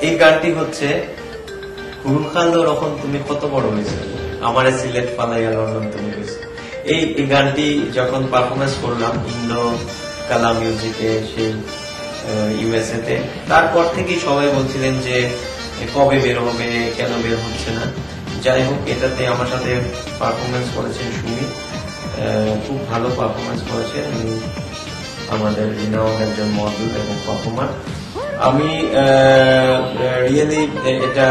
এই গানটি হচ্ছে হুরুখাল রখন তুমি কত বড় হয়েছে, আমার সিলেট পালাইয়া লন্ডন তুমি হয়েছে। এই গানটি যখন পারফরমেন্স করলাম ইন্দো কালা মিউজিকে সেই ইউএসএ তে, তারপর থেকেই সবাই বলছিলেন যে কবে বের হবে, কেন বের হচ্ছে না। যাই হোক, এটাতে আমার সাথে পারফরমেন্স করেছেন সুমি, খুব ভালো পারফরমেন্স করেছেন। আমাদের রিনাউন্ড একজন মডেল এবং পারফর্মার। আমি রিয়েলি এটা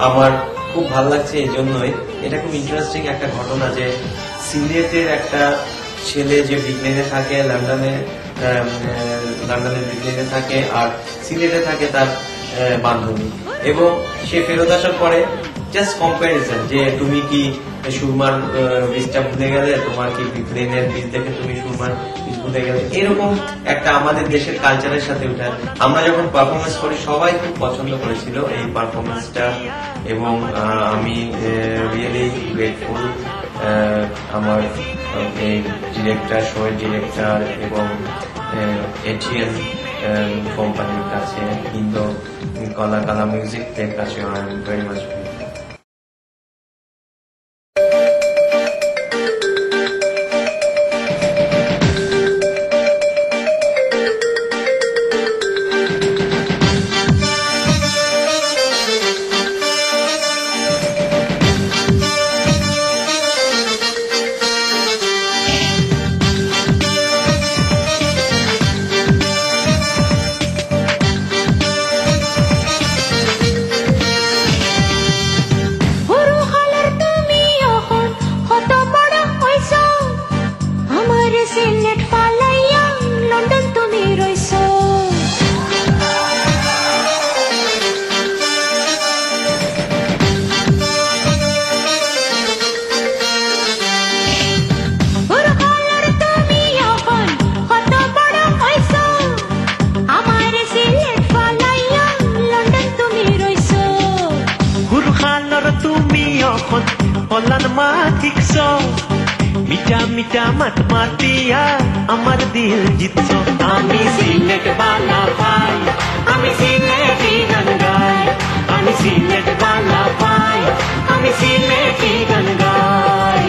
আমার খুব ভালো লাগছে এই জন্যই। এটা খুব ইন্টারেস্টিং একটা ঘটনা যে সিলেটের একটা ছেলে যে ব্রিকলেনে থাকে, লন্ডনের ব্রিকলেনে থাকে, আর সিলেটে থাকে তার বান্ধবী, এবং সে ফেরত আসার পরে জাস্ট কম্প্যারিজন যে তুমি কি সুরমার বীজটা ভুলে গেলে, তোমার কি ব্রিকলেনের বীজ দেখে তুমি সুরমার বীজ ভুলে গেলে, এরকম একটা আমাদের দেশের কালচারের সাথে উঠে। আমরা যখন পারফরমেন্স করি সবাই খুব পছন্দ করেছিল এই পারফরমেন্সটা, এবং আমি রিয়েলি গ্রেটফুল আমার এই ডিরেক্টর, শোয়ের ডিরেক্টর এবং এটিএন কোম্পানির কাছে, ইন্দো কালা মিউজিকের কাছে আই এম ভেরি মাচ। মিটা মাত মাতিয়া আমার দিল জিতছো, আমি সিলেট বালা পাই, আমি সিলেটি গান গাই, আমি সিলেট বালা পাই, আমি সিলেটি গান গাই।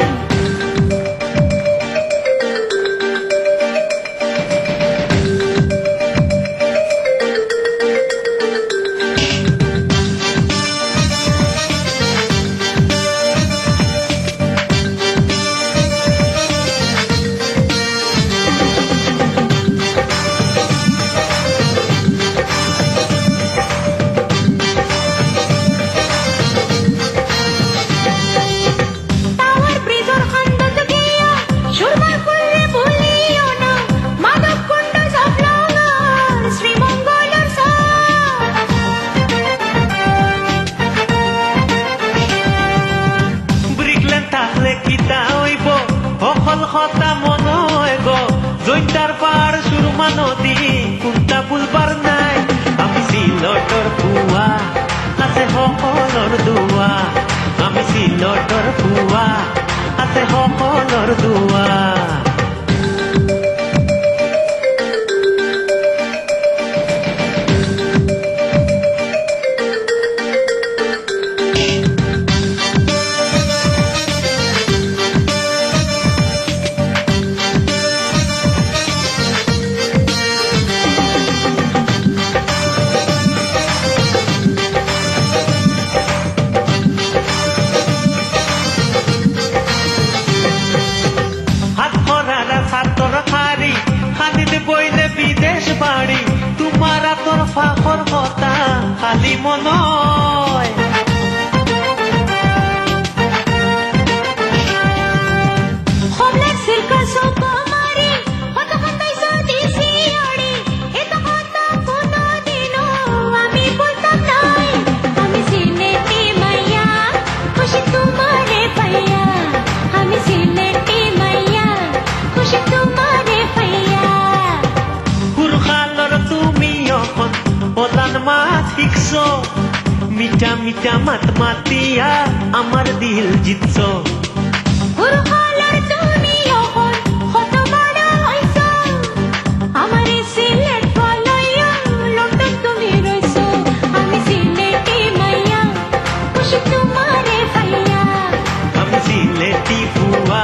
জৈন্তার পার সুরমা নদী কোনটা ভুলবার নাই, আমি সিলটর ফুয়া আছে সকলৰ দুৱা, আমি সিলটৰ ফুয়া আছে সকলৰ দুৱা। তোমার তোর ফাঁকর কথা খালি মনয়, মিটা মিটা মাত মাতিয়া আমার দিল জিতছো। আমার সিলেট পালাইয়া লন্ডন সিলেটি ফুয়া